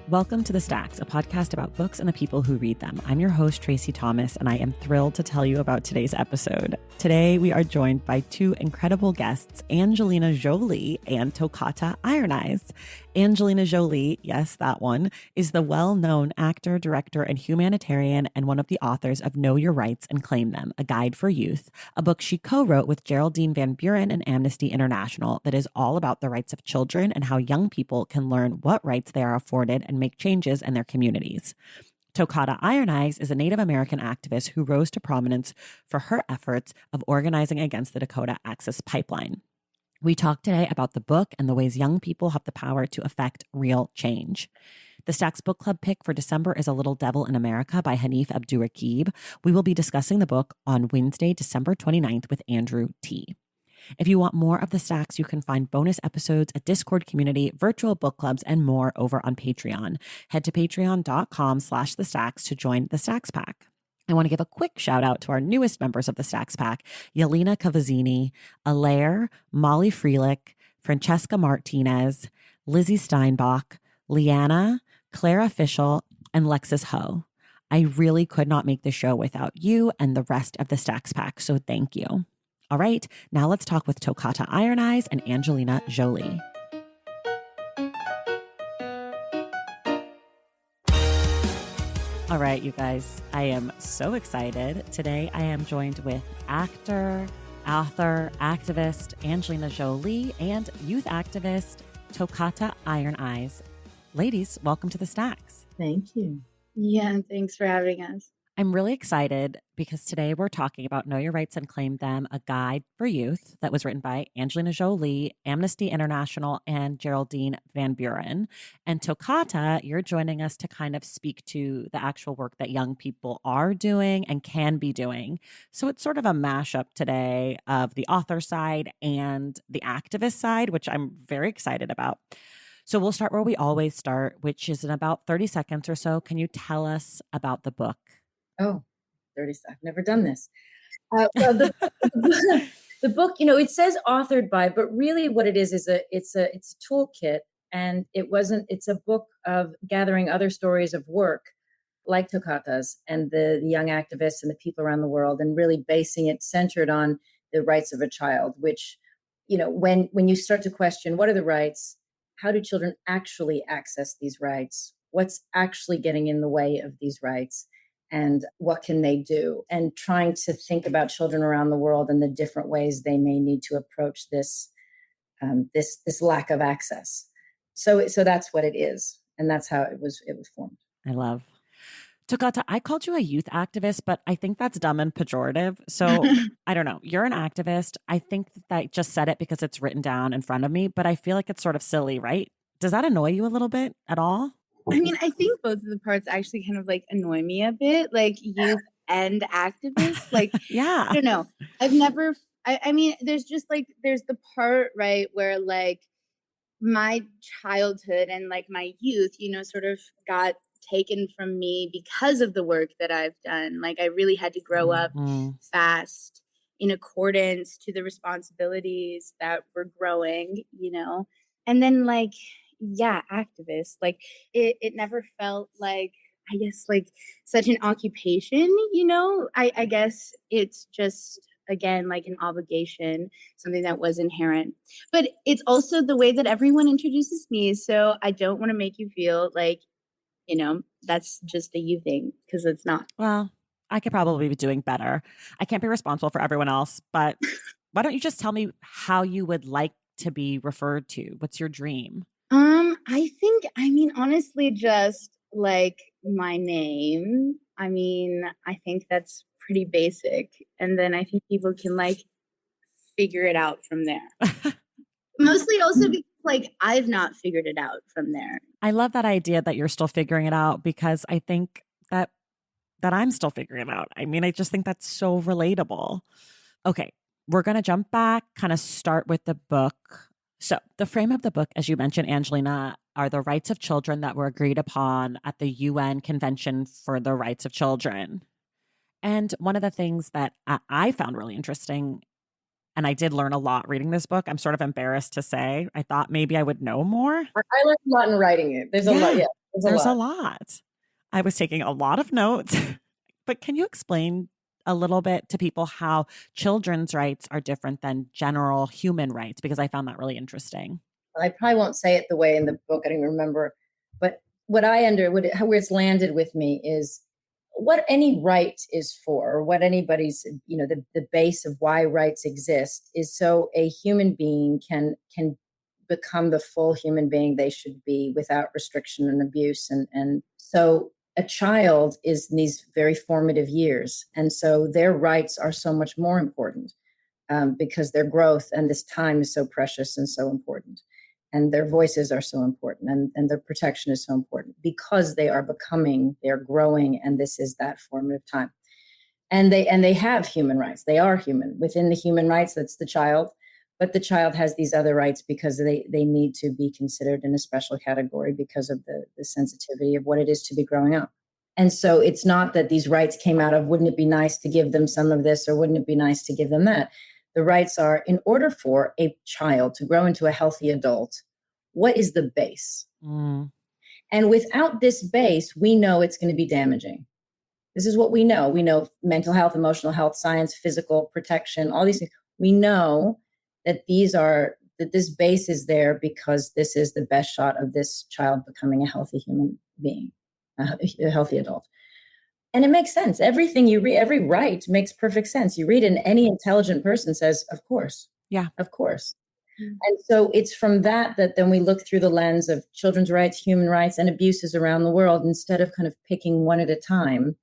Welcome to The Stacks, a podcast about books and the people who read them. I'm your host, Tracy Thomas, and I am thrilled to tell you about today's episode. Today, we are joined by two incredible guests, Angelina Jolie and Tokata Iron Eyes. Angelina Jolie, yes, that one, is the well-known actor, director, and humanitarian and one of the authors of Know Your Rights and Claim Them, A Guide for Youth, a book she co-wrote with Geraldine Van Buren and Amnesty International that is all about the rights of children and how young people can learn what rights they are afforded and make changes in their communities. Tokata Iron Eyes is a Native American activist who rose to prominence for her efforts of organizing against the Dakota Access Pipeline. We talk today about the book and the ways young people have the power to affect real change. The Stacks Book Club pick for December is A Little Devil in America by Hanif Abdurraqib. We will be discussing the book on Wednesday, December 29th with Andrew T. If you want more of The Stacks, you can find bonus episodes, a Discord community, virtual book clubs, and more over on Patreon. Head to patreon.com/thestacks to join the Stacks Pack. I want to give a quick shout out to our newest members of the Stacks Pack, Yelena Cavazzini, Alaire, Molly Freelick, Francesca Martinez, Lizzie Steinbach, Leanna, Clara Fischel, and Lexis Ho. I really could not make the show without you and the rest of the Stacks Pack, so thank you. All right, now let's talk with Tokata Iron Eyes and Angelina Jolie. All right, you guys, I am so excited. Today, I am joined with actor, author, activist Angelina Jolie and youth activist Tokata Iron Eyes. Ladies, welcome to the Stacks. Thank you. Yeah, thanks for having us. I'm really excited because today we're talking about Know Your Rights and Claim Them, a guide for youth that was written by Angelina Jolie, Amnesty International, and Geraldine Van Buren. And Tokata, you're joining us to kind of speak to the actual work that young people are doing and can be doing. So it's sort of a mashup today of the author side and the activist side, which I'm very excited about. So we'll start where we always start, which is in about 30 seconds or so. Can you tell us about the book? Oh, 30 seconds. I've never done this. Well, the book, it says authored by, but really what it is it's a toolkit, and it's a book of gathering other stories of work like Tokata's and the young activists and the people around the world, and really basing it centered on the rights of a child, which, when you start to question what are the rights, how do children actually access these rights? What's actually getting in the way of these rights? And what can they do? And trying to think about children around the world and the different ways they may need to approach this lack of access. So that's what it is, and that's how it was formed. I love. Tokata, I called you a youth activist, but I think that's dumb and pejorative. So I don't know. You're an activist. I think that I just said it because it's written down in front of me, but I feel like it's sort of silly, right? Does that annoy you a little bit at all? I mean, I think both of the parts actually kind of like annoy me a bit, like youth and activists. Like, yeah. I don't know. I mean, there's the part, right, where like my childhood and like my youth, sort of got taken from me because of the work that I've done. Like, I really had to grow up fast in accordance to the responsibilities that were growing, and then like, yeah, activist, like it never felt like, I guess, like such an occupation, I guess it's just, again, like an obligation, something that was inherent, but it's also the way that everyone introduces me. So I don't want to make you feel like, that's just a you thing, because it's not. Well, I could probably be doing better. I can't be responsible for everyone else, but why don't you just tell me how you would like to be referred to? What's your dream? I mean, honestly, just like my name. I mean, I think that's pretty basic. And then I think people can like figure it out from there. Mostly also because like I've not figured it out from there. I love that idea that you're still figuring it out, because I think that I'm still figuring it out. I mean, I just think that's so relatable. Okay, we're going to jump back, kind of start with the book. So the frame of the book, as you mentioned, Angelina, are the rights of children that were agreed upon at the UN Convention for the Rights of Children. And one of the things that I found really interesting, and I did learn a lot reading this book, I'm sort of embarrassed to say, I thought maybe I would know more. I learned a lot in writing it. There's a lot, yeah. There's a lot. I was taking a lot of notes, but can you explain a little bit to people how children's rights are different than general human rights? Because I found that really interesting. I probably won't say it the way in the book, I don't even remember, but how where it's landed with me is what any right is for, or what anybody's, the base of why rights exist is so a human being can become the full human being they should be without restriction and abuse. And so a child is in these very formative years. And so their rights are so much more important, because their growth and this time is so precious and so important. And their voices are so important, and their protection is so important because they are growing, and this is that formative time. And they have human rights. They are human. Within the human rights, that's the child. But the child has these other rights because they need to be considered in a special category because of the sensitivity of what it is to be growing up. And so it's not that these rights came out of, wouldn't it be nice to give them some of this, or wouldn't it be nice to give them that? The rights are, in order for a child to grow into a healthy adult, what is the base? Mm. And without this base, we know it's going to be damaging. This is what we know. We know mental health, emotional health, science, physical protection, all these things. We know that this base is there because this is the best shot of this child becoming a healthy human being, a healthy adult. And it makes sense. Everything you read, every right makes perfect sense. You read it, and any intelligent person says, of course. Yeah. Of course. Mm-hmm. And so it's from that then we look through the lens of children's rights, human rights, and abuses around the world, instead of kind of picking one at a time.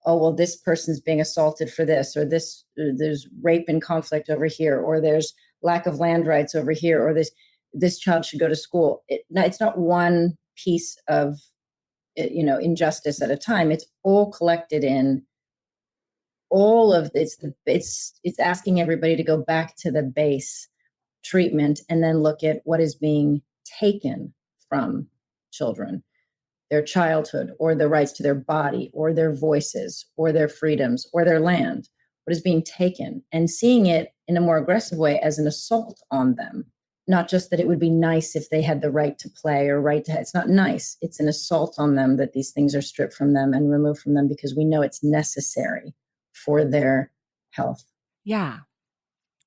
Oh, well, this person's being assaulted for this, or there's rape and conflict over here, or there's lack of land rights over here, or this child should go to school. It's not one piece of injustice at a time. It's all collected in all of this. It's asking everybody to go back to the base treatment and then look at what is being taken from children, their childhood, or the rights to their body, or their voices, or their freedoms, or their land. What is being taken, and seeing it in a more aggressive way as an assault on them. Not just that it would be nice if they had the right to play or it's not nice. It's an assault on them that these things are stripped from them and removed from them because we know it's necessary for their health. Yeah.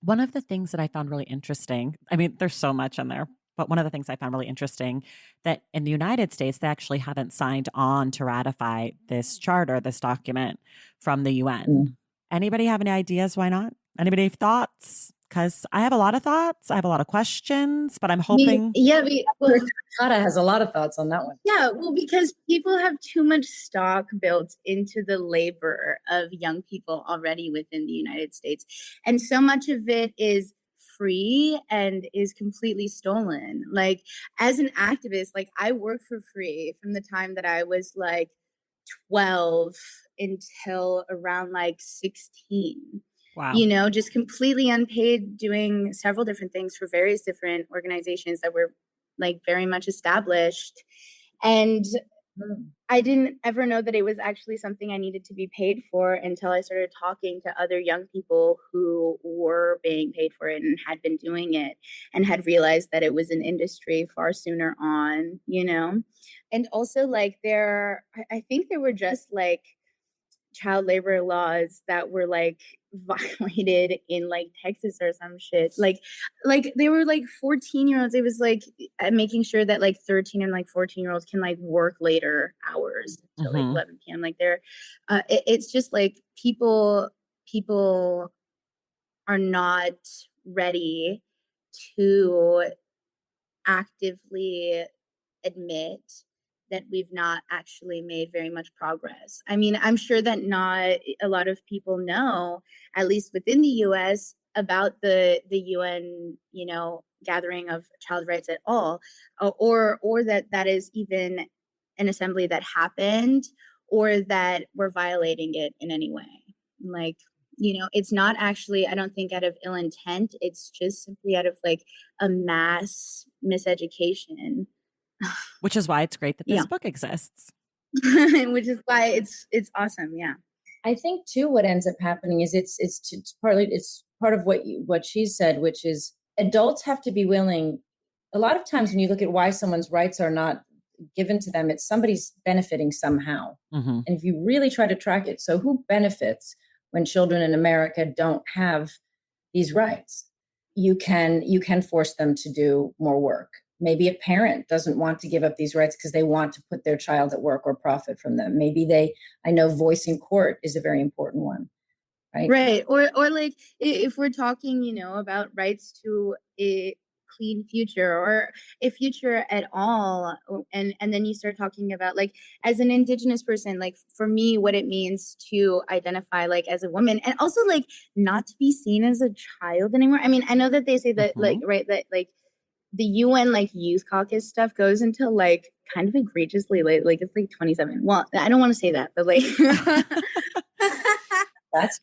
One of the things that I found really interesting, I mean, there's so much in there, but one of the things I found really interesting that in the United States, they actually haven't signed on to ratify this charter, this document from the UN. Mm. Anybody have any ideas why not? Anybody have thoughts? Because I have a lot of thoughts. I have a lot of questions, but I'm hoping. Tokata has a lot of thoughts on that one. Yeah, well, because people have too much stock built into the labor of young people already within the United States. And so much of it is free and is completely stolen. Like, as an activist, like, I worked for free from the time that I was like 12 until around like 16. Wow. Just completely unpaid, doing several different things for various different organizations that were like very much established. And I didn't ever know that it was actually something I needed to be paid for until I started talking to other young people who were being paid for it and had been doing it and had realized that it was an industry far sooner on, And also, like, I think there were just like child labor laws that were like violated in like Texas or some shit. Like they were like 14-year-olds. It was like making sure that like 13 and like 14-year-olds can like work later hours till like 11 p.m. Like it's just like people are not ready to actively admit that we've not actually made very much progress. I mean, I'm sure that not a lot of people know, at least within the US, about the UN, gathering of child rights at all, or that is even an assembly that happened, or that we're violating it in any way. Like, it's not actually, I don't think, out of ill intent. It's just simply out of like a mass miseducation. Which is why it's great that this book exists. Which is why it's awesome. Yeah. I think too, what ends up happening is it's part of what she said, which is adults have to be willing. A lot of times when you look at why someone's rights are not given to them, it's somebody's benefiting somehow. Mm-hmm. And if you really try to track it, so who benefits when children in America don't have these rights? You can force them to do more work. Maybe a parent doesn't want to give up these rights because they want to put their child at work or profit from them. Maybe I know voice in court is a very important one, right? Right. Or like if we're talking, about rights to a clean future or a future at all, and then you start talking about, like, as an Indigenous person, like, for me, what it means to identify, like, as a woman, and also, like, not to be seen as a child anymore. I mean, I know that they say that, like, Mm-hmm. right, that, like, the UN, like, youth caucus stuff goes until, like, kind of egregiously late, like, it's like 27. Well, I don't want to say that, but, like,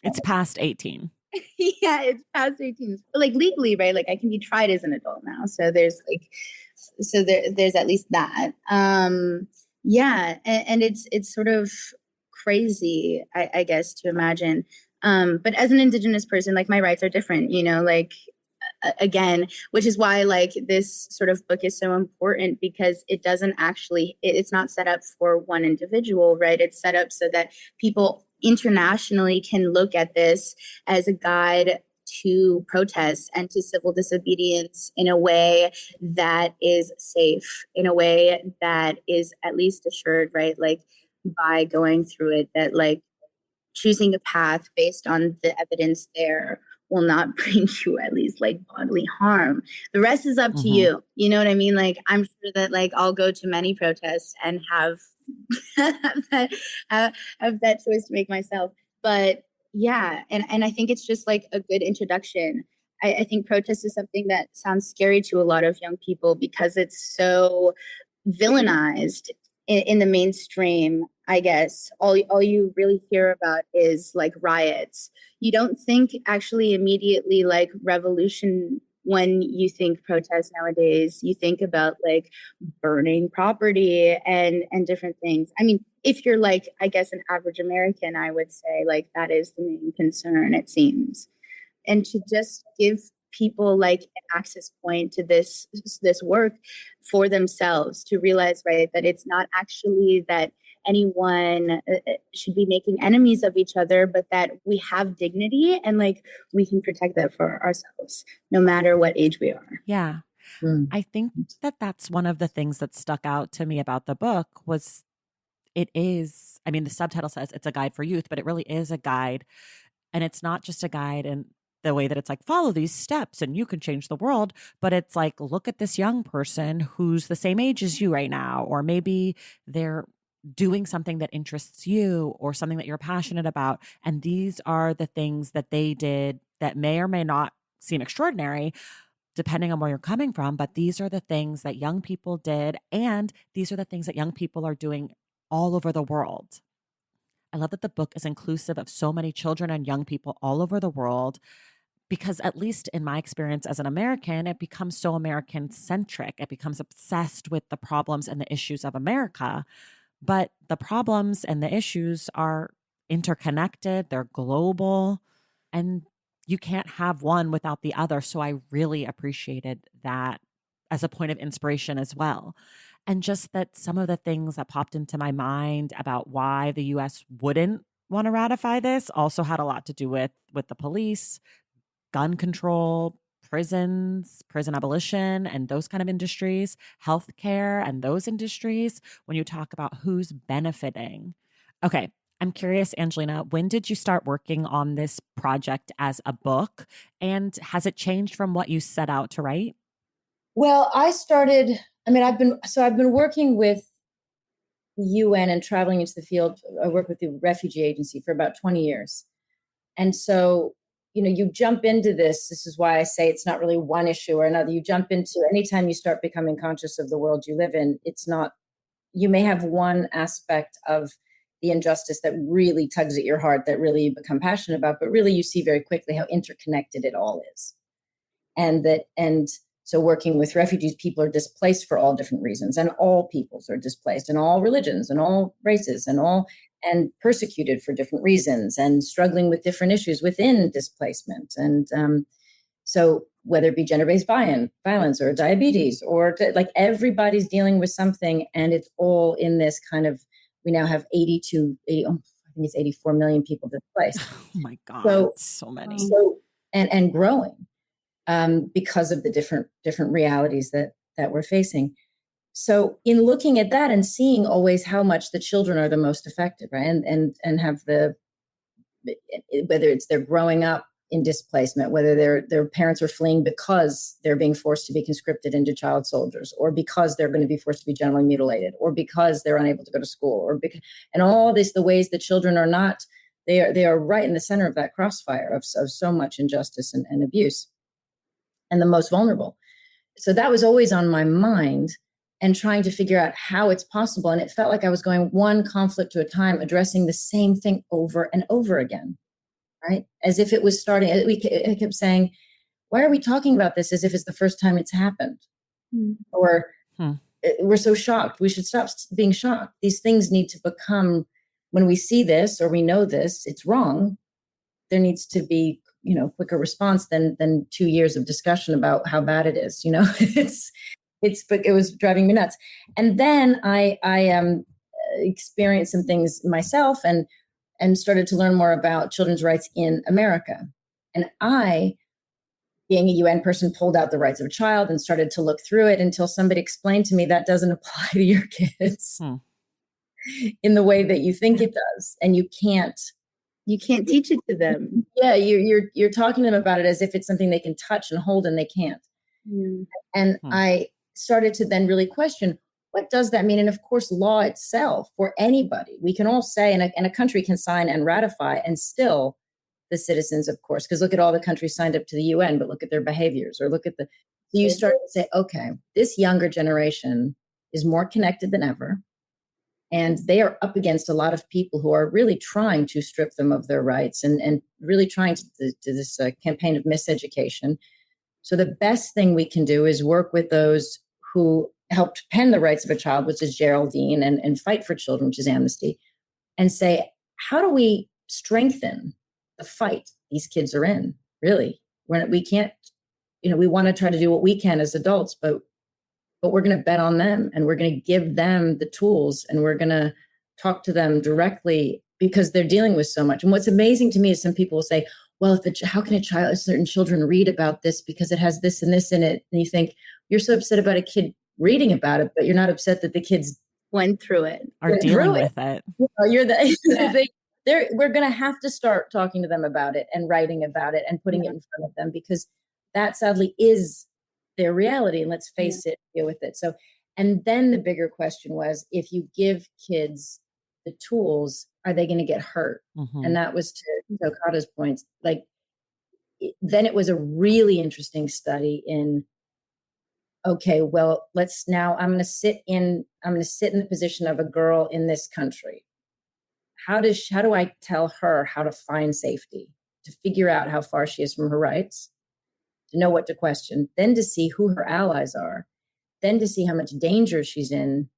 It's past 18. yeah, it's past 18. But, like, legally, right? Like, I can be tried as an adult now. So there's, like, there's at least that. Yeah, and it's sort of crazy, I guess, to imagine. But as an Indigenous person, like, my rights are different, like, again, which is why, like, this sort of book is so important, because it doesn't actually, it's not set up for one individual, right? It's set up so that people internationally can look at this as a guide to protests and to civil disobedience in a way that is safe, in a way that is at least assured, right? Like, by going through it, that, like, choosing a path based on the evidence there will not bring you at least, like, bodily harm. The rest is up to Mm-hmm. you. You know what I mean? Like, I'm sure that, like, I'll go to many protests and have have that choice to make myself. But yeah, and I think it's just, like, a good introduction. I think protest is something that sounds scary to a lot of young people because it's so villainized in the mainstream. I guess all you really hear about is, like, riots. You don't think actually immediately, like, revolution when you think protest nowadays. You think about, like, burning property and different things. I mean, if you're, like, I guess, an average American, I would say, like, that is the main concern, it seems. And to just give people, like, an access point to this work for themselves, to realize, right, that it's not actually that anyone should be making enemies of each other, but that we have dignity and, like, we can protect that for ourselves no matter what age we are. Yeah. Mm. I think that that's one of the things that stuck out to me about the book was it is, I mean, the subtitle says it's a guide for youth, but it really is a guide. And it's not just a guide in the way that it's like, follow these steps and you can change the world. But it's like, look at this young person who's the same age as you right now, or maybe they're doing something that interests you or something that you're passionate about. And these are the things that they did that may or may not seem extraordinary, depending on where you're coming from. But these are the things that young people did. And these are the things that young people are doing all over the world. I love that the book is inclusive of so many children and young people all over the world, because at least in my experience as an American, it becomes so American centric. It becomes obsessed with the problems and the issues of America. But the problems and the issues are interconnected, they're global, and you can't have one without the other. So I really appreciated that as a point of inspiration as well. And just that some of the things that popped into my mind about why the US wouldn't want to ratify this also had a lot to do with the police, gun control, prisons, prison abolition, and those kind of industries, healthcare, and those industries, when you talk about who's benefiting. Okay, I'm curious, Angelina, when did you start working on this project as a book? And has it changed from what you set out to write? Well, I've been working with the UN and traveling into the field. I work with the refugee agency for about 20 years. And so, you jump into this. This is why I say it's not really one issue or another. You jump into, anytime you start becoming conscious of the world you live in, it's not, you may have one aspect of the injustice that really tugs at your heart, that really you become passionate about, but really you see very quickly how interconnected it all is. And so working with refugees, people are displaced for all different reasons, and all peoples are displaced, and all religions and all races and persecuted for different reasons, and struggling with different issues within displacement. And so whether it be gender-based violence or diabetes, or like everybody's dealing with something, and it's all in this kind of, we now have 80, I think it's 84 million people displaced. Oh my God, so many. And growing, because of the different realities that we're facing. So in looking at that and seeing always how much the children are the most affected, right? And have whether it's they're growing up in displacement, whether their parents are fleeing because they're being forced to be conscripted into child soldiers, or because they're going to be forced to be generally mutilated, or because they're unable to go to school, or and all this, the ways that children are not, they are right in the center of that crossfire of so much injustice and abuse, and the most vulnerable. So that was always on my mind, and trying to figure out how it's possible. And it felt like I was going one conflict to a time, addressing the same thing over and over again, right? As if it was starting. I kept saying, why are we talking about this as if it's the first time it's happened? Or we're so shocked. We should stop being shocked. These things need to become, when we see this or we know this, it's wrong. There needs to be, quicker response than 2 years of discussion about how bad it is. It was driving me nuts. And then I experienced some things myself and started to learn more about children's rights in America. And I, being a UN person, pulled out the rights of a child and started to look through it until somebody explained to me that doesn't apply to your kids in the way that you think it does. And you can't teach it to them. Yeah, you're talking to them about it as if it's something they can touch and hold, and they can't. And I started to then really question, what does that mean? And of course, law itself, for anybody, we can all say, and a country can sign and ratify, and still the citizens, of course, because look at all the countries signed up to the UN, but look at their behaviors, or look at so you start to say, okay, this younger generation is more connected than ever. And they are up against a lot of people who are really trying to strip them of their rights and really trying to do this campaign of miseducation. So the best thing we can do is work with those who helped pen the rights of a child, which is Geraldine, and Fight for Children, which is Amnesty, and say, how do we strengthen the fight these kids are in, really? When we can't, we want to try to do what we can as adults, but we're going to bet on them, and we're going to give them the tools, and we're going to talk to them directly, because they're dealing with so much. And what's amazing to me is some people will say, well, how can certain children read about this because it has this and this in it? And you think, you're so upset about a kid reading about it, but you're not upset that the kids went through it, are dealing with it. We're going to have to start talking to them about it and writing about it and putting it in front of them, because that sadly is their reality. And let's face it, deal with it. So, and then the bigger question was, if you give kids the tools, are they going to get hurt? And that was to Tokata's point. Then it was a really interesting study in, okay, well, I'm going to sit in the position of a girl in this country. How do I tell her how to find safety, to figure out how far she is from her rights, to know what to question, then to see who her allies are, then to see how much danger she's in,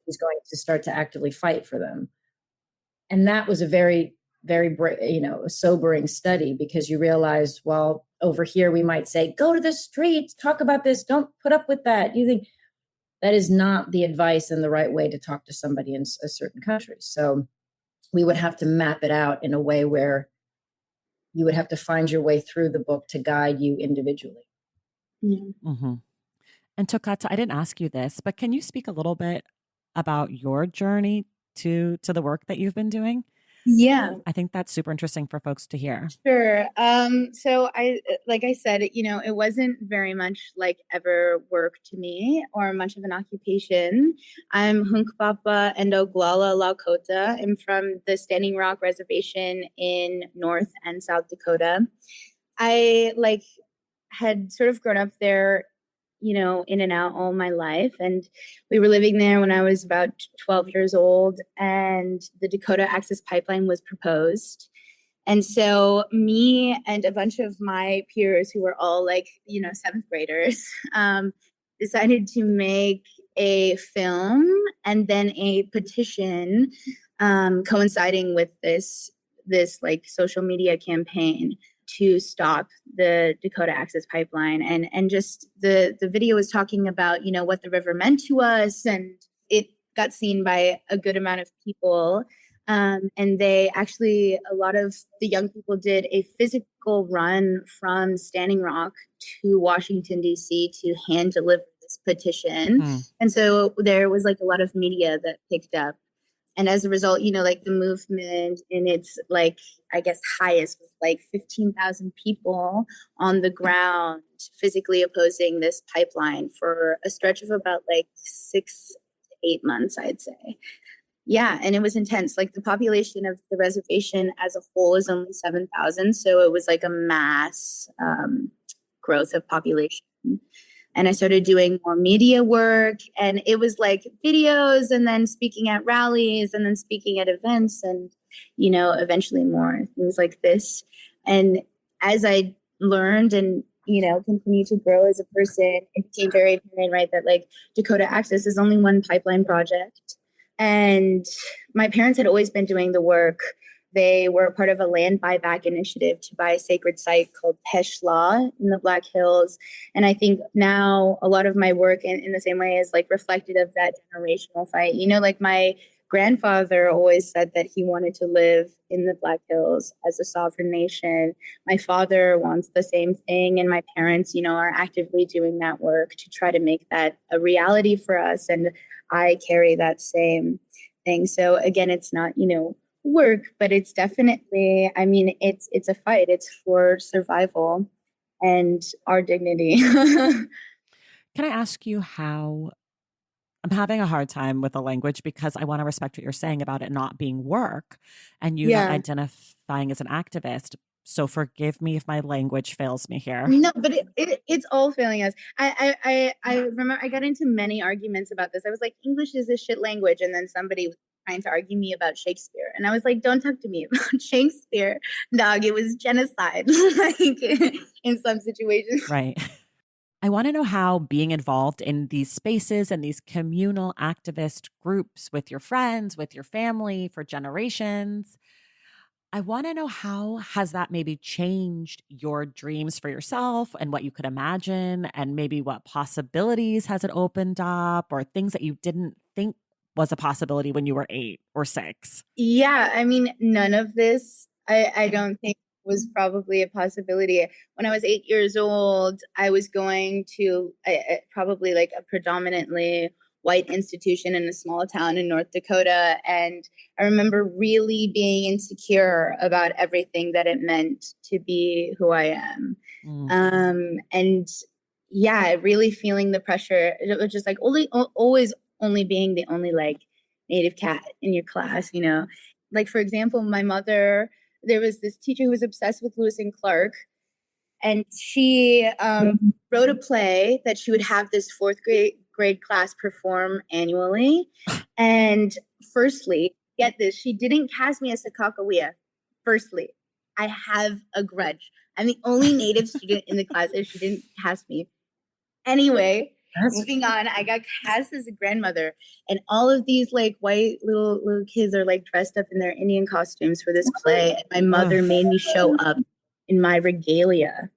she's going to start to actively fight for them. And that was a very, very, sobering study, because you realize, well, over here we might say, go to the streets, talk about this, don't put up with that. You think that is not the advice and the right way to talk to somebody in a certain country. So we would have to map it out in a way where you would have to find your way through the book to guide you individually. And Tokata, I didn't ask you this, but can you speak a little bit about your journey to the work that you've been doing? Yeah. I think that's super interesting for folks to hear. Sure. So like I said, it wasn't very much like ever work to me or much of an occupation. I'm Hunkpapa Endoglala Lakota. I'm from the Standing Rock Reservation in North and South Dakota. I had sort of grown up there, in and out all my life. And we were living there when I was about 12 years old, and the Dakota Access Pipeline was proposed. And so me and a bunch of my peers, who were all seventh graders, decided to make a film and then a petition coinciding with this social media campaign to stop the Dakota Access Pipeline, and just the video was talking about, you know, what the river meant to us, and it got seen by a good amount of people. And they actually, a lot of the young people did a physical run from Standing Rock to Washington, D.C. to hand deliver this petition. And so there was like a lot of media that picked up. And as a result, you know, like the movement in its like, I guess, highest was like 15,000 people on the ground physically opposing this pipeline for a stretch of about like 6 to 8 months, I'd say. Yeah, and it was intense. Like the population of the reservation as a whole is only 7,000. So it was like a mass growth of population. And I started doing more media work, and it was like videos and then speaking at rallies and then speaking at events and, you know, eventually more things like this. And as I learned and, you know, continue to grow as a person, it became very apparent, right, that like Dakota Access is only one pipeline project. And my parents had always been doing the work. They were part of a land buyback initiative to buy a sacred site called Peshla in the Black Hills. And I think now a lot of my work in the same way is like reflected of that generational fight. You know, like my grandfather always said that he wanted to live in the Black Hills as a sovereign nation. My father wants the same thing. And my parents, you know, are actively doing that work to try to make that a reality for us. And I carry that same thing. So again, it's not, you know, work, but it's definitely, I mean, it's a fight. It's for survival and our dignity. Can I ask you how I'm having a hard time with the language because I want to respect what you're saying about it not being work and you not identifying as an activist. So forgive me if my language fails me here. No, but it's all failing us. I remember I got into many arguments about this. I was like, English is a shit language. And then somebody was trying to argue me about Shakespeare. And I was like, don't talk to me about Shakespeare, dog. It was genocide, like in some situations. Right. I want to know how being involved in these spaces and these communal activist groups with your friends, with your family for generations, I want to know how has that maybe changed your dreams for yourself and what you could imagine and maybe what possibilities has it opened up or things that you didn't think was a possibility when you were 8 or 6? Yeah, I mean, none of this, I don't think was probably a possibility. When I was 8 years old, I was going to probably like a predominantly white institution in a small town in North Dakota. And I remember really being insecure about everything that it meant to be who I am. And yeah, really feeling the pressure. It was just like always only being the only like native cat in your class, you know. Like, for example, my mother, there was this teacher who was obsessed with Lewis and Clark, and she wrote a play that she would have this fourth grade class perform annually. And firstly, get this, she didn't cast me as a Kakawea. Firstly, I have a grudge. I'm the only native student in the class and she didn't cast me. Anyway, moving on, I got cast as a grandmother, and all of these like white little kids are like dressed up in their Indian costumes for this play. And my mother made me show up in my regalia.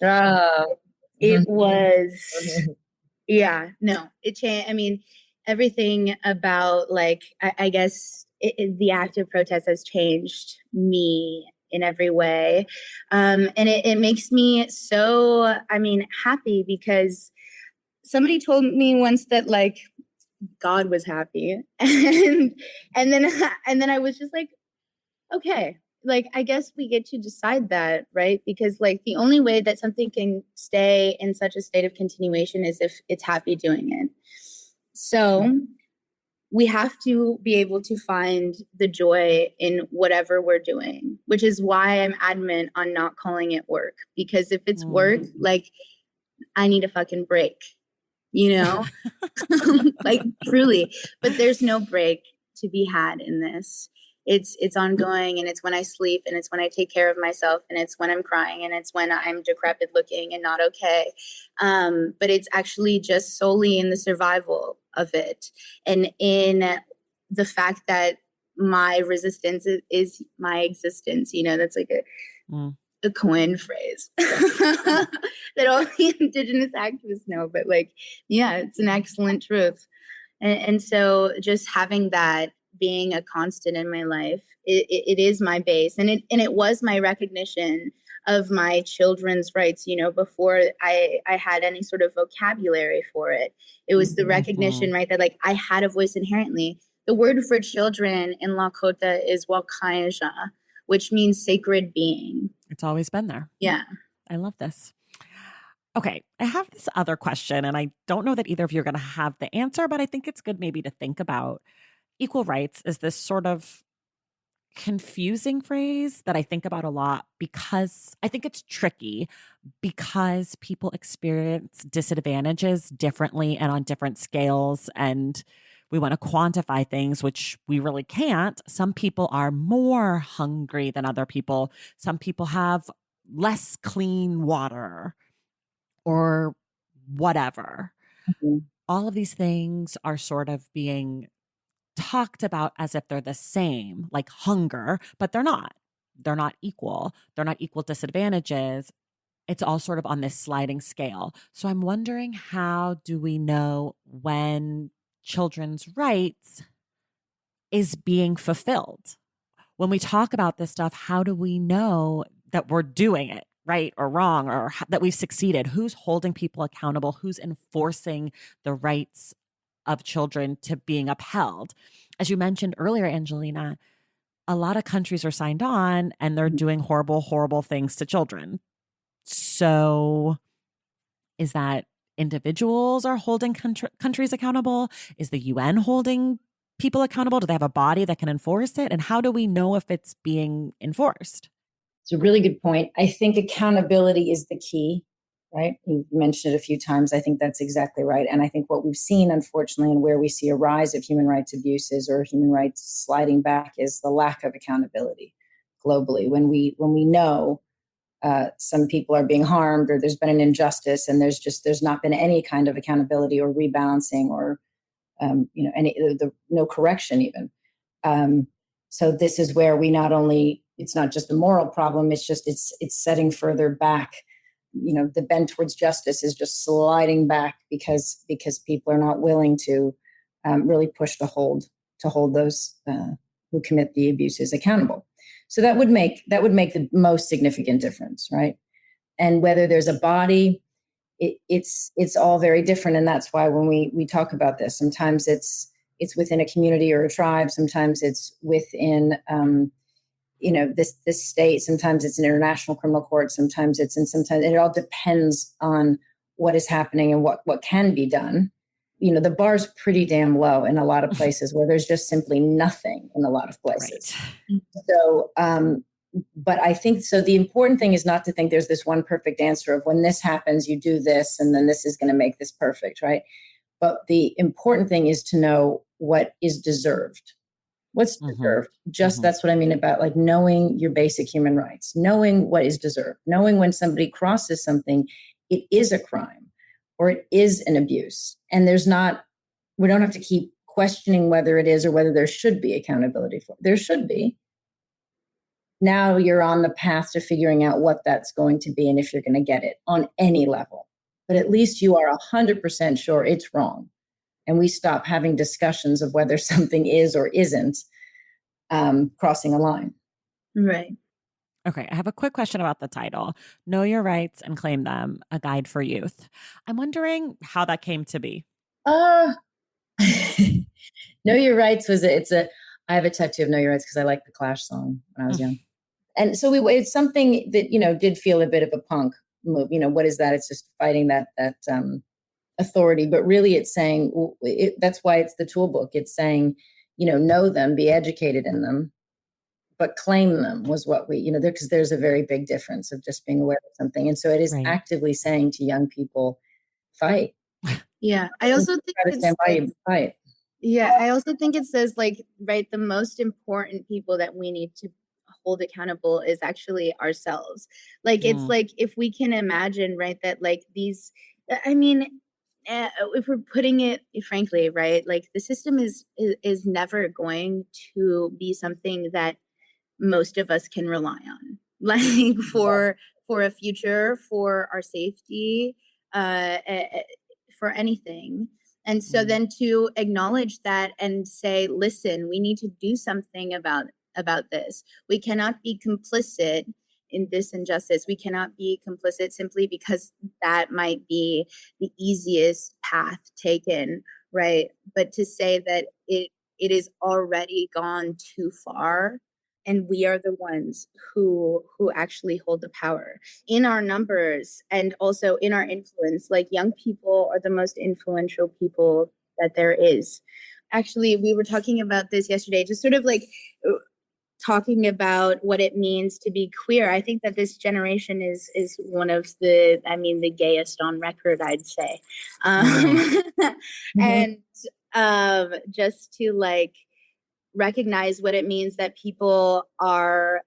It was, yeah, no, it changed. I mean, everything about like, I guess the act of protest has changed me in every way. And it makes me so, I mean, happy because somebody told me once that like God was happy. And then I was just like, okay, like, I guess we get to decide that, right? Because like the only way that something can stay in such a state of continuation is if it's happy doing it. So we have to be able to find the joy in whatever we're doing, which is why I'm adamant on not calling it work. Because if it's work, like I need a fucking break, you know, like truly, but there's no break to be had in this. It's ongoing, and it's when I sleep, and it's when I take care of myself, and it's when I'm crying, and it's when I'm decrepit looking and not okay. But it's actually just solely in the survival of it, and in the fact that my resistance is my existence. You know, that's like the coin phrase that only Indigenous activists know, but like, yeah, it's an excellent truth. And so just having that being a constant in my life, it is my base. And it was my recognition of my children's rights, before I had any sort of vocabulary for it. It was the recognition, right, that like I had a voice inherently. The word for children in Lakota is Wakaija, which means sacred being. It's always been there. Yeah. I love this. Okay, I have this other question, and I don't know that either of you are going to have the answer, but I think it's good maybe to think about. Equal rights is this sort of confusing phrase that I think about a lot because I think it's tricky because people experience disadvantages differently and on different scales. And we want to quantify things, which we really can't. Some people are more hungry than other people. Some people have less clean water or whatever. All of these things are sort of being talked about as if they're the same, like hunger, but they're not. They're not equal. They're not equal disadvantages. It's all sort of on this sliding scale. So I'm wondering, how do we know when children's rights is being fulfilled? When we talk about this stuff, how do we know that we're doing it right or wrong, or that we've succeeded? Who's holding people accountable? Who's enforcing the rights of children to being upheld? As you mentioned earlier, Angelina, a lot of countries are signed on and they're doing horrible, horrible things to children. So is that individuals are holding countries accountable? Is the UN holding people accountable? Do they have a body that can enforce it? And how do we know if it's being enforced? It's a really good point. I think accountability is the key, right? You mentioned it a few times. I think that's exactly right. And I think what we've seen, unfortunately, and where we see a rise of human rights abuses or human rights sliding back, is the lack of accountability globally. When we know some people are being harmed, or there's been an injustice, and there's not been any kind of accountability or rebalancing, or no correction even. So this is where we not only, it's not just a moral problem, it's setting further back. The bend towards justice is just sliding back because people are not willing to really push to hold those who commit the abuses accountable. So that would make the most significant difference, right? And whether there's a body, it's all very different, and that's why when we talk about this, sometimes it's within a community or a tribe, sometimes it's within this state, sometimes it's an international criminal court, sometimes it all depends on what is happening and what can be done. The bar's pretty damn low in a lot of places where there's just simply nothing in a lot of places. Right. So, but I think, so the important thing is not to think there's this one perfect answer of when this happens, you do this, and then this is going to make this perfect, right? But the important thing is to know what is deserved. What's deserved? Just that's what I mean about like knowing your basic human rights, knowing what is deserved, knowing when somebody crosses something, it is a crime or it is an abuse. And we don't have to keep questioning whether it is or whether there should be accountability for it. There should be. Now you're on the path to figuring out what that's going to be and if you're going to get it on any level. But at least you are 100% sure it's wrong. And we stop having discussions of whether something is or isn't crossing a line. Right. Okay, I have a quick question about the title. Know Your Rights and Claim Them, A Guide for Youth. I'm wondering how that came to be. Know Your Rights I have a tattoo of Know Your Rights because I liked the Clash song when I was young. And so it's something that, did feel a bit of a punk move. What is that? It's just fighting that authority, but really it's saying, that's why it's the tool book. It's saying, know them, be educated in them, but claim them was what because there's a very big difference of just being aware of something. And so it is actively saying to young people, fight. Yeah. I also think fight. Yeah. I also think it says the most important people that we need to hold accountable is actually ourselves. It's like, if we can imagine, right, that these, if we're putting it frankly, right, the system is never going to be something that most of us can rely on, like for a future, for our safety, for anything. And so then to acknowledge that and say, listen, we need to do something about this. We cannot be complicit in this injustice. We cannot be complicit simply because that might be the easiest path taken, right? But to say that it is already gone too far, and we are the ones who actually hold the power in our numbers and also in our influence. Like, young people are the most influential people that there is. Actually, we were talking about this yesterday, just sort of like talking about what it means to be queer. I think that this generation is one of the gayest on record, I'd say. And just to like recognize what it means that people are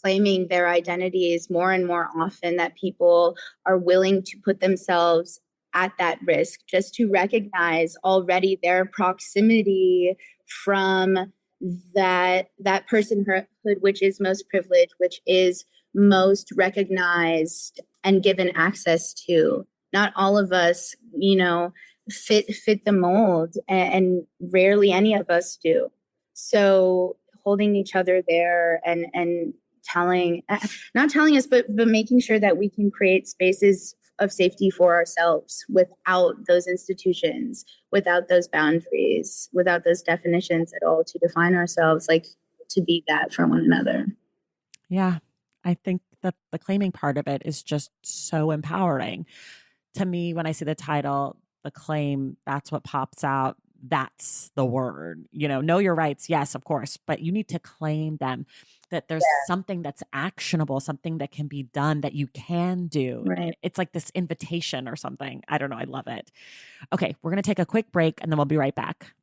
claiming their identities more and more often, that people are willing to put themselves at that risk, just to recognize already their proximity from that personhood which is most privileged, which is most recognized and given access to. Not all of us, fit the mold, and rarely any of us do. So holding each other there and not telling us, but making sure that we can create spaces of safety for ourselves without those institutions, without those boundaries, without those definitions at all to define ourselves, like to be that for one another. Yeah, I think that the claiming part of it is just so empowering. To me, when I see the title, the claim, that's what pops out. That's the word. Know your rights. Yes, of course, but you need to claim them, that there's something that's actionable, something that can be done, that you can do. Right. It's like this invitation or something. I don't know. I love it. Okay, we're going to take a quick break and then we'll be right back.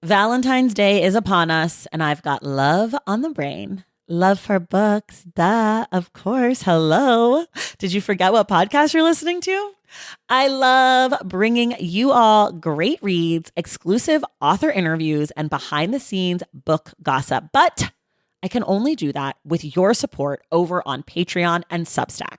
Valentine's Day is upon us and I've got love on the brain. Love for books. Duh, of course. Hello. Did you forget what podcast you're listening to? I love bringing you all great reads, exclusive author interviews, and behind the scenes book gossip. But I can only do that with your support over on Patreon and Substack.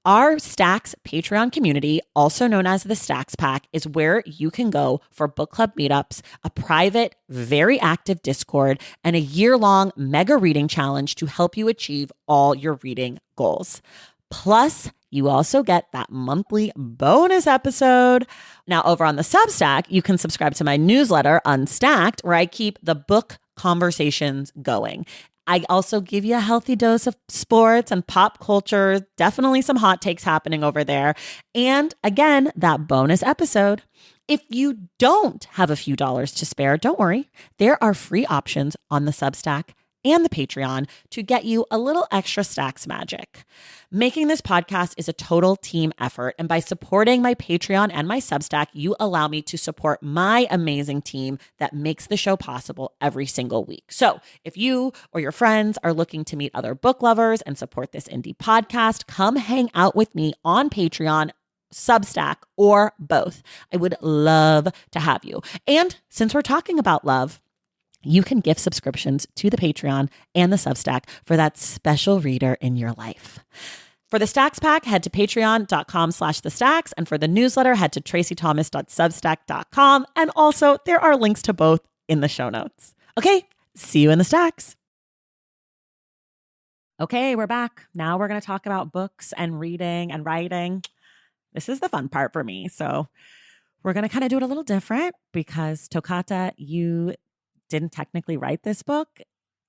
Our Stacks Patreon community, also known as the Stacks Pack, is where you can go for book club meetups, a private, very active Discord, and a year-long mega reading challenge to help you achieve all your reading goals. Plus, you also get that monthly bonus episode. Now, over on the Substack, you can subscribe to my newsletter, Unstacked, where I keep the book conversations going. I also give you a healthy dose of sports and pop culture, definitely some hot takes happening over there. And again, that bonus episode. If you don't have a few dollars to spare, don't worry. There are free options on the Substack and the Patreon to get you a little extra Stacks magic. Making this podcast is a total team effort, and by supporting my Patreon and my Substack, you allow me to support my amazing team that makes the show possible every single week. So if you or your friends are looking to meet other book lovers and support this indie podcast, come hang out with me on Patreon, Substack, or both. I would love to have you. And since we're talking about love, you can gift subscriptions to the Patreon and the Substack for that special reader in your life. For the Stacks Pack, head to patreon.com/thestacks. And for the newsletter, head to tracythomas.substack.com. And also, there are links to both in the show notes. Okay, see you in the Stacks. Okay, we're back. Now we're going to talk about books and reading and writing. This is the fun part for me. So we're going to kind of do it a little different because, Tokata, you didn't technically write this book,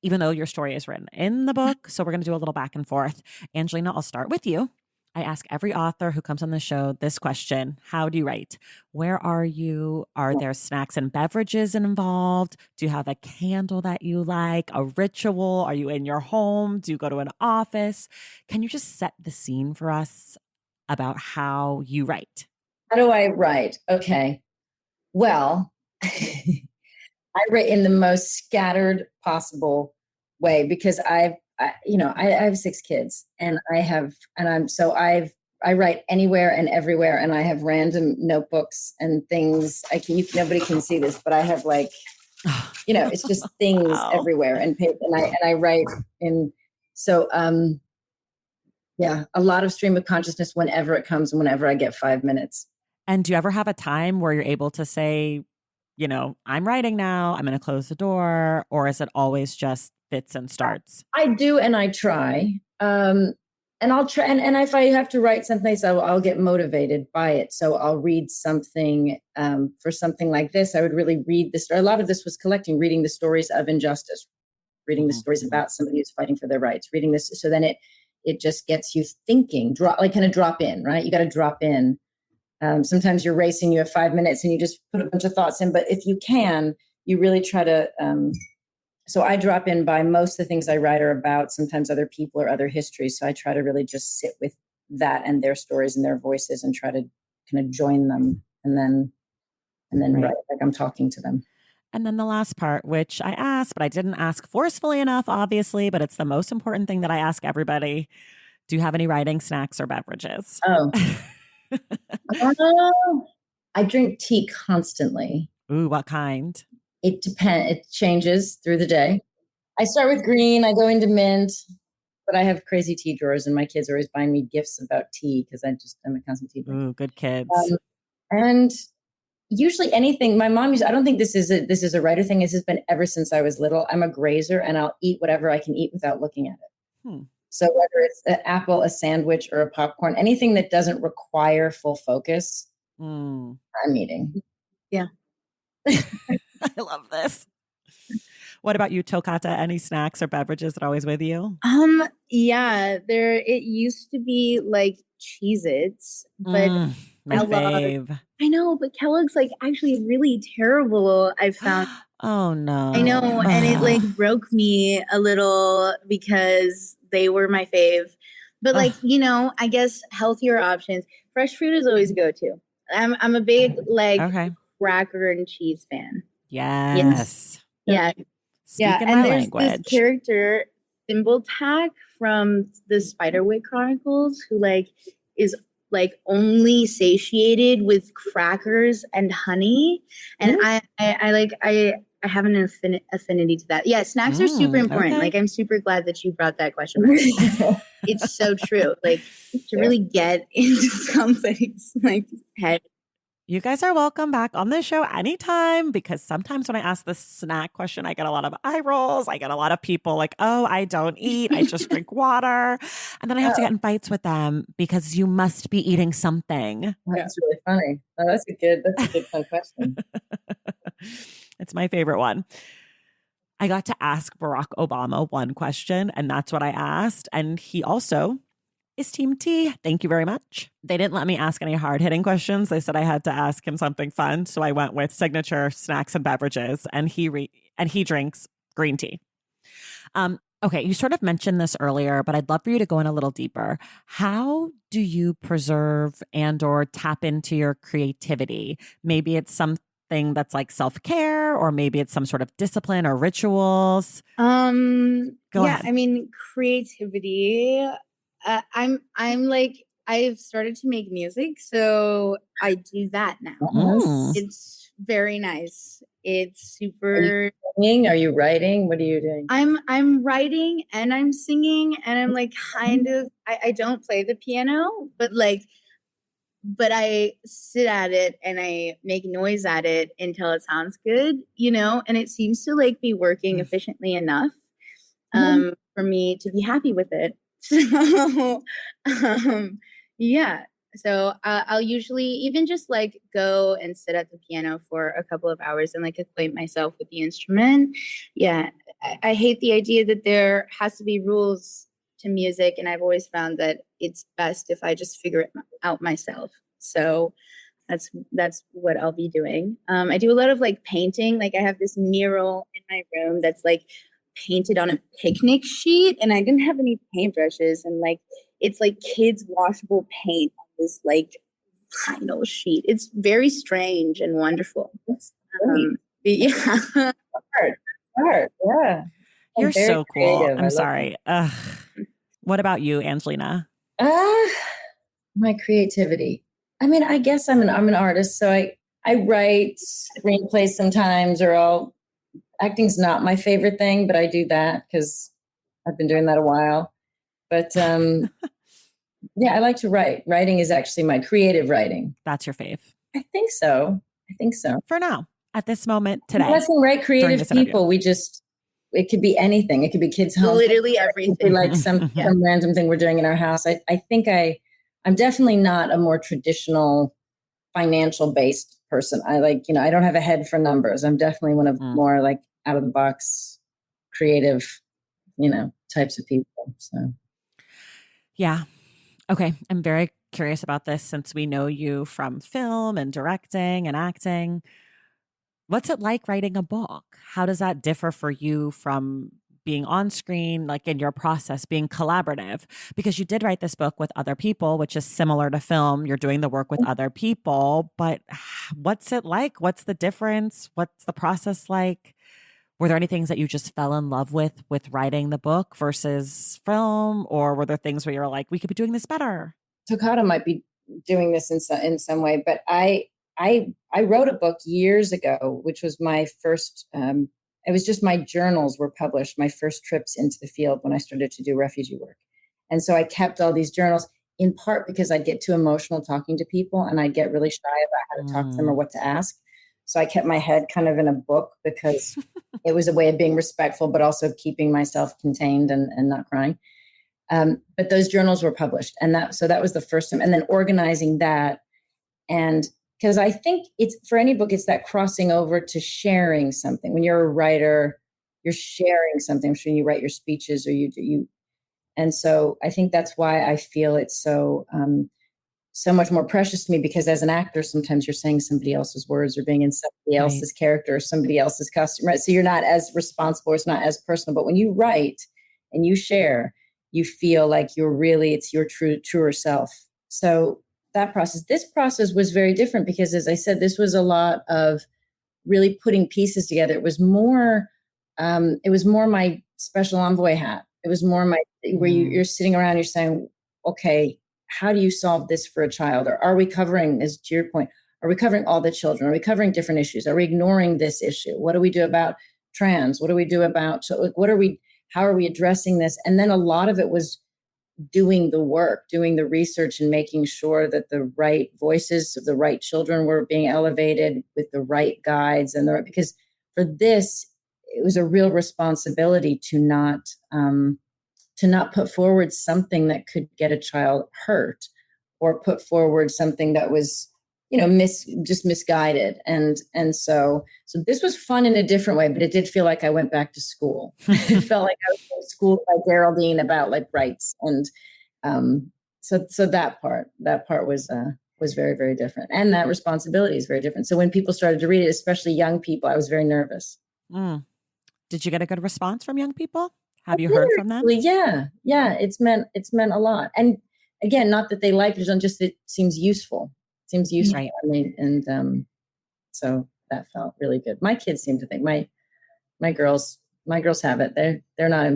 even though your story is written in the book. So we're going to do a little back and forth. Angelina, I'll start with you. I ask every author who comes on the show this question: how do you write? Where are you? Are there snacks and beverages involved? Do you have a candle that you like? A ritual? Are you in your home? Do you go to an office? Can you just set the scene for us about how you write? How do I write? Okay. Well, I write in the most scattered possible way because I have 6 kids and I write anywhere and everywhere, and I have random notebooks and things. Nobody can see this, but I have it's just things Wow. everywhere and paper, and I write in So, yeah, a lot of stream of consciousness whenever it comes and whenever I get 5 minutes. And do you ever have a time where you're able to say, I'm writing now, I'm going to close the door, or is it always just fits and starts? I do, and I try. And I'll try, and if I have to write something, so I'll get motivated by it. So I'll read something for something like this. I would really read this. A lot of this was reading the stories of injustice, reading the stories about somebody who's fighting for their rights, reading this. So then it just gets you thinking, kind of drop in, right? You got to drop in. Sometimes you're racing, you have 5 minutes and you just put a bunch of thoughts in. But if you can, you really try to, so I drop in by most of the things I write are about sometimes other people or other histories. So I try to really just sit with that and their stories and their voices and try to kind of join them and then write like I'm talking to them. And then the last part, which I asked, but I didn't ask forcefully enough, obviously, but it's the most important thing that I ask everybody. Do you have any writing snacks or beverages? Oh, I drink tea constantly. Ooh, what kind? It depends. It changes through the day. I start with green. I go into mint, but I have crazy tea drawers, and my kids are always buying me gifts about tea because I'm a constant tea drinker. Ooh, good kids. And usually anything. My mom used. I don't think this is a writer thing. This has been ever since I was little. I'm a grazer, and I'll eat whatever I can eat without looking at it. So whether it's an apple, a sandwich, or a popcorn, anything that doesn't require full focus, I'm eating. Yeah. I love this. What about you, Tokata? Any snacks or beverages that are always with you? Yeah, it used to be like Cheez-Its, but my fave. I know, but Kellogg's like actually really terrible, I found. Oh no. I know, and it like broke me a little because they were my fave. But like, I guess healthier options. Fresh fruit is always a go-to. I'm a big cracker and cheese fan. Yes. Yeah. Speaking and my there's language. this character, Thimbletack from the Spiderwick Chronicles, who like is like only satiated with crackers and honey, and I have an affinity to that. Yeah, snacks are super important. Okay. Like, I'm super glad that you brought that question up. It's so true. Like, to really get into somebody's like head. You guys are welcome back on the show anytime, because sometimes when I ask this snack question, I get a lot of eye rolls. I get a lot of people like, oh, I don't eat. I just drink water. And then I have to get in fights with them because you must be eating something. That's really funny. Oh, that's a good fun question. It's my favorite one. I got to ask Barack Obama one question, and that's what I asked. And he also is Team Tea. Thank you very much. They didn't let me ask any hard-hitting questions. They said I had to ask him something fun. So I went with signature snacks and beverages, and he drinks green tea. Okay, you sort of mentioned this earlier, but I'd love for you to go in a little deeper. How do you preserve and or tap into your creativity? Maybe it's something that's like self-care, or maybe it's some sort of discipline or rituals. Go ahead. I mean, creativity. I'm like, I've started to make music, so I do that now. It's very nice. It's super. Are you singing? Are you writing? What are you doing? I'm writing and I'm singing, and I'm like kind of. I don't play the piano, but I sit at it and I make noise at it until it sounds good, and it seems to like be working efficiently enough for me to be happy with it. So, so I'll usually even just like go and sit at the piano for a couple of hours and like acquaint myself with the instrument. Yeah, I hate the idea that there has to be rules to music, and I've always found that it's best if I just figure it out myself. So that's what I'll be doing. I do a lot of like painting. Like, I have this mural in my room that's like painted on a picnic sheet, and I didn't have any paintbrushes, and like it's like kids washable paint on this like vinyl sheet. It's very strange and wonderful. Yeah. Art. Yeah. You're so cool. creative. I'm sorry. What about you, Angelina? My creativity. I mean, I guess I'm an artist, so I write screenplays sometimes, or acting's not my favorite thing, but I do that because I've been doing that a while. But yeah, I like to write. Writing is actually my creative writing. That's your fave. I think so. For now, at this moment today. Blessing, right? Creative people. It could be anything. It could be kids' home. Literally everything. It could be like some random thing we're doing in our house. I think I'm definitely not a more traditional financial based person. I I don't have a head for numbers. I'm definitely one of more like out of the box, creative, types of people. So. Yeah. Okay. I'm very curious about this since we know you from film and directing and acting. What's it like writing a book? How does that differ for you from being on screen, like in your process, being collaborative? Because you did write this book with other people, which is similar to film. You're doing the work with other people, but what's it like? What's the difference? What's the process like? Were there any things that you just fell in love with writing the book versus film? Or were there things where you were like, we could be doing this better? Tokata might be doing this in some way, but I wrote a book years ago, which was my first. It was just my journals were published, my first trips into the field when I started to do refugee work, and so I kept all these journals in part because I'd get too emotional talking to people, and I'd get really shy about how to talk to them or what to ask. So I kept my head kind of in a book because it was a way of being respectful, but also keeping myself contained and not crying. But those journals were published, and that was the first time. And then organizing that, and because I think it's for any book, it's that crossing over to sharing something. When you're a writer, you're sharing something. I'm sure you write your speeches or you. And so I think that's why I feel it's so much more precious to me, because as an actor, sometimes you're saying somebody else's words or being in somebody else's character or somebody else's costume, right? So you're not as responsible, it's not as personal. But when you write and you share, you feel like it's your truer self. So this process was very different because, as I said, this was a lot of really putting pieces together. It was more my special envoy hat. It was more where you're sitting around, you're saying, okay, how do you solve this for a child? Or are we covering, as to your point, are we covering all the children? Are we covering different issues? Are we ignoring this issue? What do we do about trans? What do we do about, how are we addressing this? And then a lot of it was doing the work, doing the research, and making sure that the right voices of the right children were being elevated with the right guides. Because for this, it was a real responsibility to not put forward something that could get a child hurt, or put forward something that was, just misguided. And so this was fun in a different way, but it did feel like I went back to school. It felt like I was in school by Geraldine about like rights. And so that part was very, very different. And that responsibility is very different. So when people started to read it, especially young people, I was very nervous. Did you get a good response from young people? Have you heard from them? Yeah. It's meant a lot. And again, not that they like it, just it seems useful. Right. And so that felt really good. My kids seem to think my girls have it. They're not,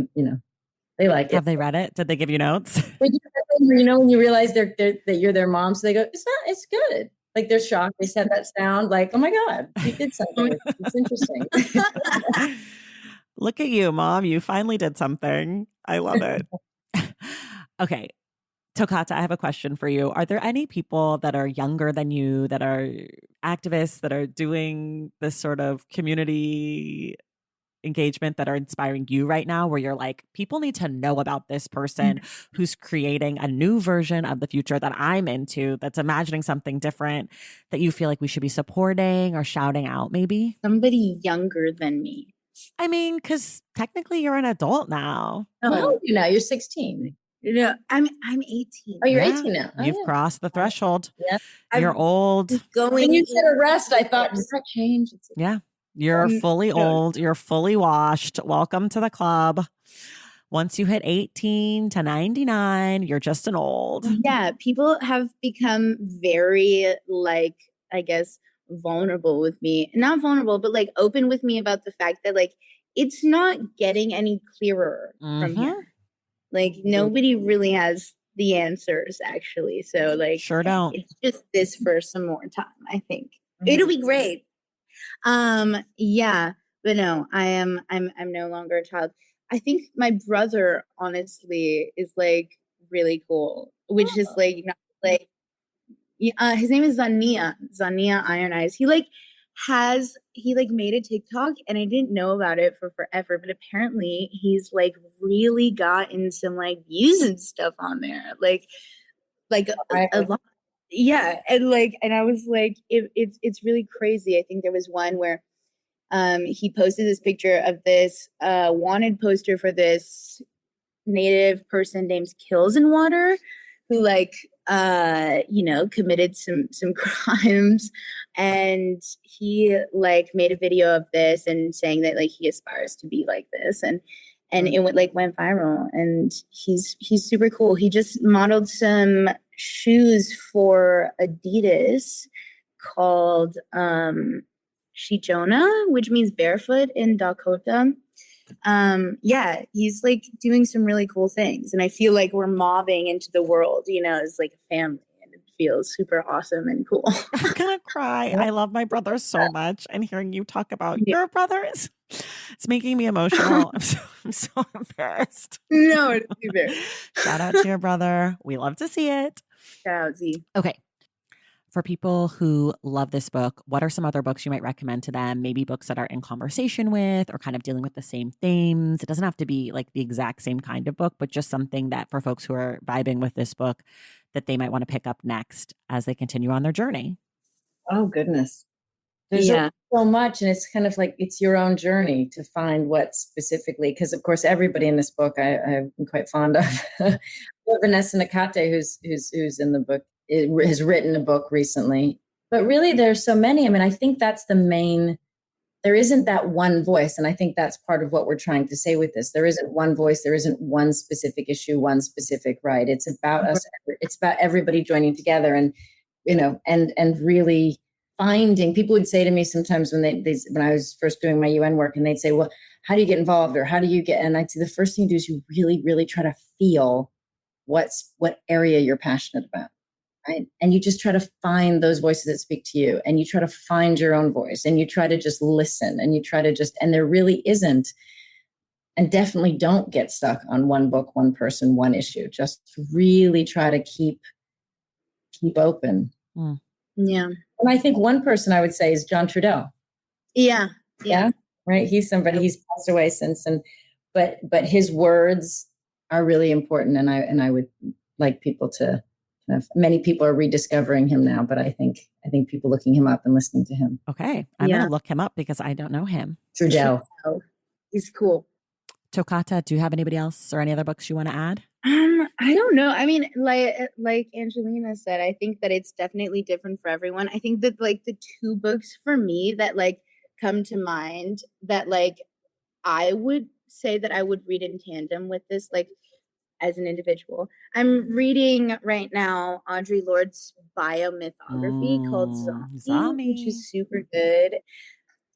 they like it. Have they read it? Did they give you notes? When you realize that you're their mom, so they go, it's good. Like they're shocked. They said that sound like, oh my God, you did something. It's interesting. Look at you, Mom. You finally did something. I love it. Okay. Tokata, I have a question for you. Are there any people that are younger than you, that are activists, that are doing this sort of community engagement, that are inspiring you right now, where you're like, people need to know about this person who's creating a new version of the future that I'm into, that's imagining something different, that you feel like we should be supporting or shouting out maybe? Somebody younger than me. I mean, because technically you're an adult now. How old are you now? You're 16. No, I'm 18. Oh, you're 18 now. You've crossed the threshold. Yeah. You're old. When you said arrest, I thought, does that change? Yeah. You're fully old. You're fully washed. Welcome to the club. Once you hit 18 to 99, you're just an old. Yeah. People have become very, like, I guess, vulnerable with me. Not vulnerable, but like open with me about the fact that like it's not getting any clearer from here. Like nobody really has the answers, actually. So like, sure don't. It's just this for some more time. I think it'll be great. Yeah, but no, I'm no longer a child. I think my brother honestly is like really cool, which is like not like his name is Zania Iron Eyes. He made a TikTok and I didn't know about it for forever, but apparently he's like really gotten some like views and stuff on there. Like a lot. Yeah. And I was like, it's really crazy. I think there was one where he posted this picture of this wanted poster for this native person named Kills in Water, who committed some crimes, and he like made a video of this and saying that like he aspires to be like this, and it went viral, and he's super cool. He just modeled some shoes for Adidas called Shichona, which means barefoot in Dakota. He's like doing some really cool things, and I feel like we're mobbing into the world, as like a family, and it feels super awesome and cool. I'm gonna cry. I love my brother so much, and hearing you talk about your brother it's making me emotional. I'm so embarrassed. No, it's either. Shout out to your brother. We love to see it. Shout out Z. Okay. For people who love this book, what are some other books you might recommend to them? Maybe books that are in conversation with or kind of dealing with the same themes. It doesn't have to be like the exact same kind of book, but just something that for folks who are vibing with this book that they might want to pick up next as they continue on their journey. Oh, goodness. There's so much, and it's kind of like it's your own journey to find what specifically, because of course everybody in this book I'm quite fond of. Vanessa Nakate, who's in the book, has written a book recently. But really there's so many. I mean, I think that's the main, there isn't that one voice, and I think that's part of what we're trying to say with this. There isn't one voice, there isn't one specific issue, one specific right. It's about us, it's about everybody joining together, and and really finding. People would say to me sometimes when when I was first doing my UN work, and they'd say, well, how do you get involved, or how do you get, and I'd say the first thing you do is you really, really try to feel what area you're passionate about, right? And you just try to find those voices that speak to you, and you try to find your own voice, and you try to just listen, and you try to just, and there really isn't, and definitely don't get stuck on one book, one person, one issue. Just really try to keep open. Yeah. And I think one person I would say is John Trudell. Yeah. Right. He's somebody, he's passed away since, but his words are really important. And I would like people to many people are rediscovering him now, but I think people looking him up and listening to him. Okay. I'm going to look him up because I don't know him. Trudell. He's cool. Tokata, do you have anybody else or any other books you want to add? I don't know. I mean, like Angelina said, I think that it's definitely different for everyone. I think that like the two books for me that like come to mind that like I would say that I would read in tandem with this, like as an individual. I'm reading right now Audre Lorde's biomythography called Zombie, which is super good.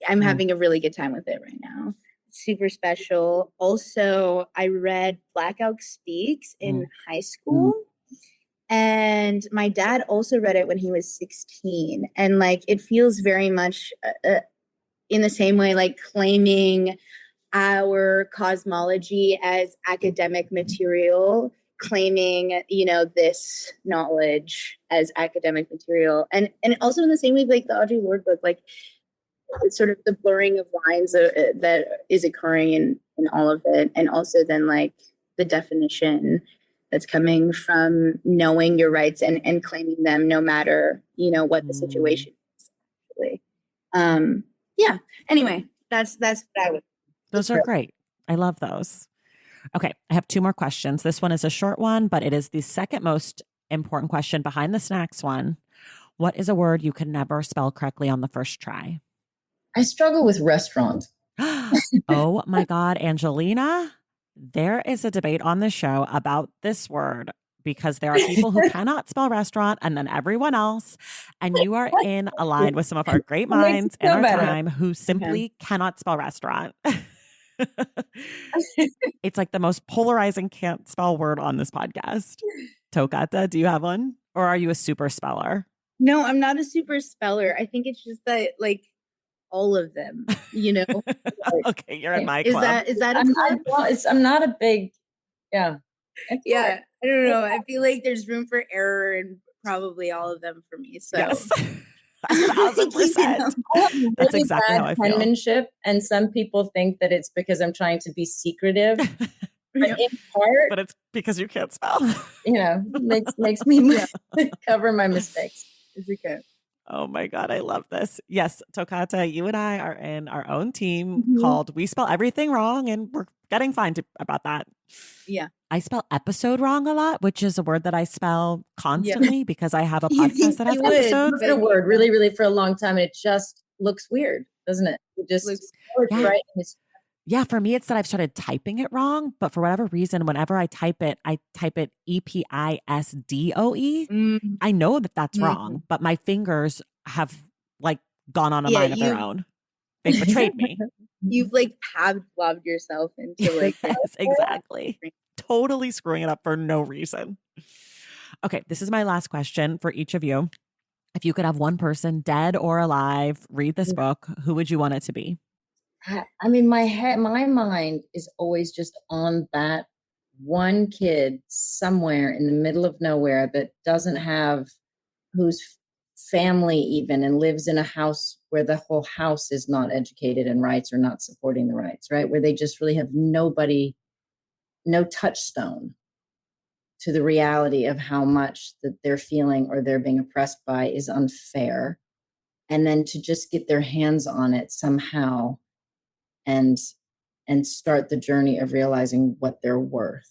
I'm having a really good time with it right now. Super special. Also, I read Black Elk Speaks in high school, and my dad also read it when he was 16, and like it feels very much in the same way, like claiming our cosmology as academic material, claiming this knowledge as academic material, and also in the same way like the Audre Lorde book, like it's sort of the blurring of lines that is occurring in all of it. And also then like the definition that's coming from knowing your rights and claiming them no matter, what the situation is. Actually. Anyway, that's what I would. Those are great. I love those. Okay. I have two more questions. This one is a short one, but it is the second most important question behind the snacks one. What is a word you can never spell correctly on the first try? I struggle with restaurant. Oh my God, Angelina, there is a debate on the show about this word because there are people who cannot spell restaurant and then everyone else. And you are in a line with some of our great minds in our time who simply cannot spell restaurant. It's like the most polarizing can't spell word on this podcast. Tokata, do you have one? Or are you a super speller? No, I'm not a super speller. I think it's just that like all of them, you know? Okay, you're in my club. Is that a club? I'm not a big, yeah. Yeah, I don't know. I feel like there's room for error in probably all of them for me. So Yes. 1,000%. I have That's really exactly bad how I feel. penmanship, and some people think that it's because I'm trying to be secretive. But in part, But it's because you can't spell. makes me cover my mistakes. it's okay. Oh my God, I love this. Yes, Tokata, you and I are in our own team Mhm. called We Spell Everything Wrong, and we're getting fined about that. Yeah. I spell episode wrong a lot, which is a word that I spell constantly because I have a You podcast think that has you would, episodes. It's a word really, really for a long time, and it just looks weird, doesn't it? It just Looks- Yeah. right. Yeah, for me, it's that I've started typing it wrong, but for whatever reason, whenever I type it EPISDOE. Mm. I know that that's Mhm. wrong, but my fingers have like gone on a Yeah, mind of their own. They've betrayed me. You've like Pavloved yourself into like Yes, exactly. Totally screwing it up for no reason. Okay, this is my last question for each of you. If you could have one person, dead or alive, read this book, who would you want it to be? I mean, my mind is always just on that one kid somewhere in the middle of nowhere that doesn't have, whose family even, and lives in a house where the whole house is not educated in rights or not supporting the rights, right? Where they just really have nobody, no touchstone to the reality of how much that they're feeling or they're being oppressed by is unfair. And then to just get their hands on it somehow and start the journey of realizing what they're worth.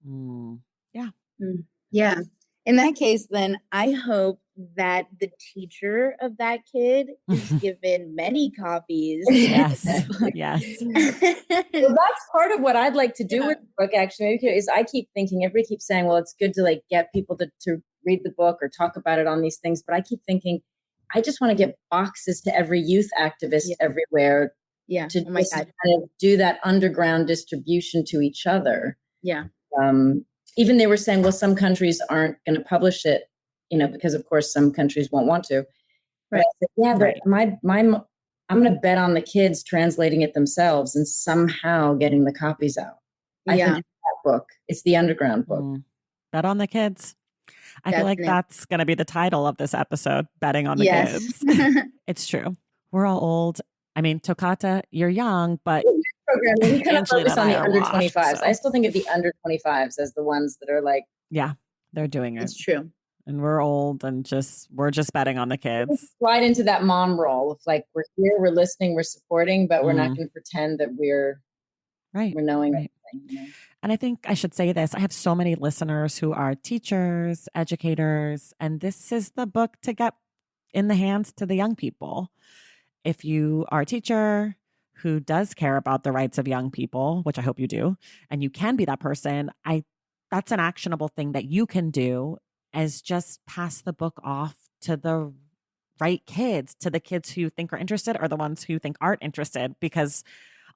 Yeah. Yeah. In that case, then I hope that the teacher of that kid is given many copies. Yes. Yes. Well, that's part of what I'd like to do with the book, actually, is I keep thinking, everybody keeps saying, well, it's good to like get people to read the book or talk about it on these things. But I keep thinking, I just want to get boxes to every youth activist everywhere. Yeah. To just kind of do that underground distribution to each other. Yeah. Even they were saying, well, some countries aren't going to publish it, because of course some countries won't want to. But I said, yeah, but I'm going to bet on the kids translating it themselves and somehow getting the copies out. I think it's that book. It's the underground book. Bet on the kids. I feel like that's going to be the title of this episode, betting on the kids. It's true. We're all old. I mean, Tokata, you're young, but programming, we kind of focus on the under 25s. So. I still think of the under 25s as the ones that are like, yeah, they're doing it. It's true. And we're old and we're just betting on the kids. Slide into that mom role of like, we're here, we're listening, we're supporting, but we're not going to pretend that we're knowing everything. And I think I should say this. I have so many listeners who are teachers, educators, and this is the book to get in the hands to the young people. If you are a teacher who does care about the rights of young people, which I hope you do, and you can be that person, that's an actionable thing that you can do, is just pass the book off to the right kids, to the kids who you think are interested or the ones who you think aren't interested, because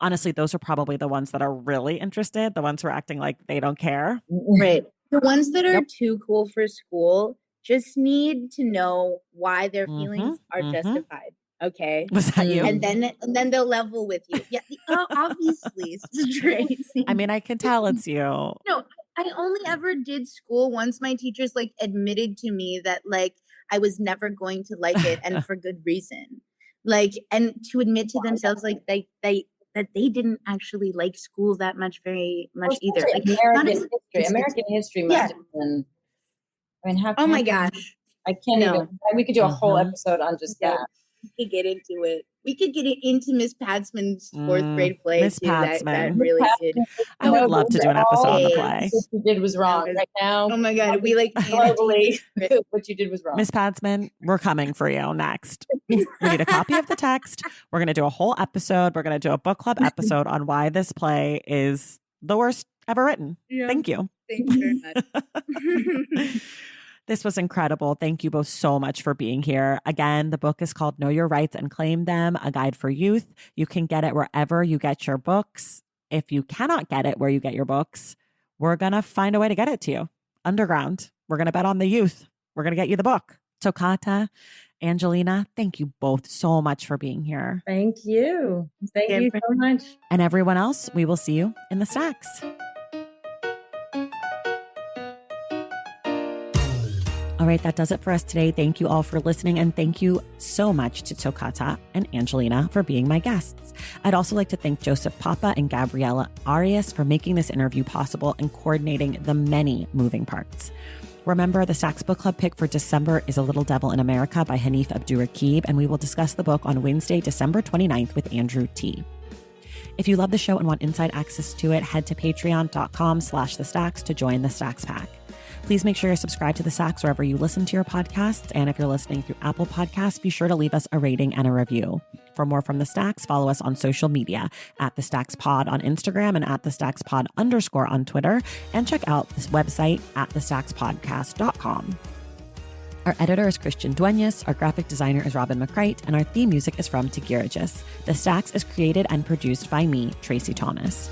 honestly, those are probably the ones that are really interested, the ones who are acting like they don't care. Right. The ones that are too cool for school just need to know why their feelings are justified. Okay. Was that you? And then they'll level with you. Yeah. Obviously, it's Tracy. I mean, I can tell it's you. No, I only ever did school once my teachers like admitted to me that like I was never going to like it, and for good reason. Like, and to admit to themselves like that they didn't actually like school that much, very much either. Like American history must have been. I mean, how? Oh my gosh! I can't even. We could do a whole episode on just that. We could get into it. We could get into Miss Patsman's fourth grade play. Miss Patsman. That really did. I would love to do an episode on the play. What you did was wrong. Right now. Oh my God. We like globally. What you did was wrong. Miss Patsman, we're coming for you next. We need a copy of the text. We're going to do a whole episode. We're going to do a book club episode on why this play is the worst ever written. Yeah. Thank you. Thank you very much. This was incredible. Thank you both so much for being here. Again, the book is called Know Your Rights and Claim Them, A Guide for Youth. You can get it wherever you get your books. If you cannot get it where you get your books, we're going to find a way to get it to you. Underground. We're going to bet on the youth. We're going to get you the book. Tokata Angelina, thank you both so much for being here. Thank you. Thank you so much. And everyone else, we will see you in the stacks. All right, that does it for us today. Thank you all for listening. And thank you so much to Tokata and Angelina for being my guests. I'd also like to thank Joseph Papa and Gabriella Arias for making this interview possible and coordinating the many moving parts. Remember, the Stacks Book Club pick for December is A Little Devil in America by Hanif Abdurraqib, and we will discuss the book on Wednesday, December 29th with Andrew T. If you love the show and want inside access to it, head to patreon.com/thestacks to join the Stacks Pack. Please make sure you're subscribed to The Stacks wherever you listen to your podcasts. And if you're listening through Apple Podcasts, be sure to leave us a rating and a review. For more from The Stacks, follow us on social media at The Stacks Pod on Instagram and at The Stacks Pod _ on Twitter. And check out this website at thestackspodcast.com. Our editor is Christian Duenas, our graphic designer is Robin McCrite, and our theme music is from Tegirigis. The Stacks is created and produced by me, Tracy Thomas.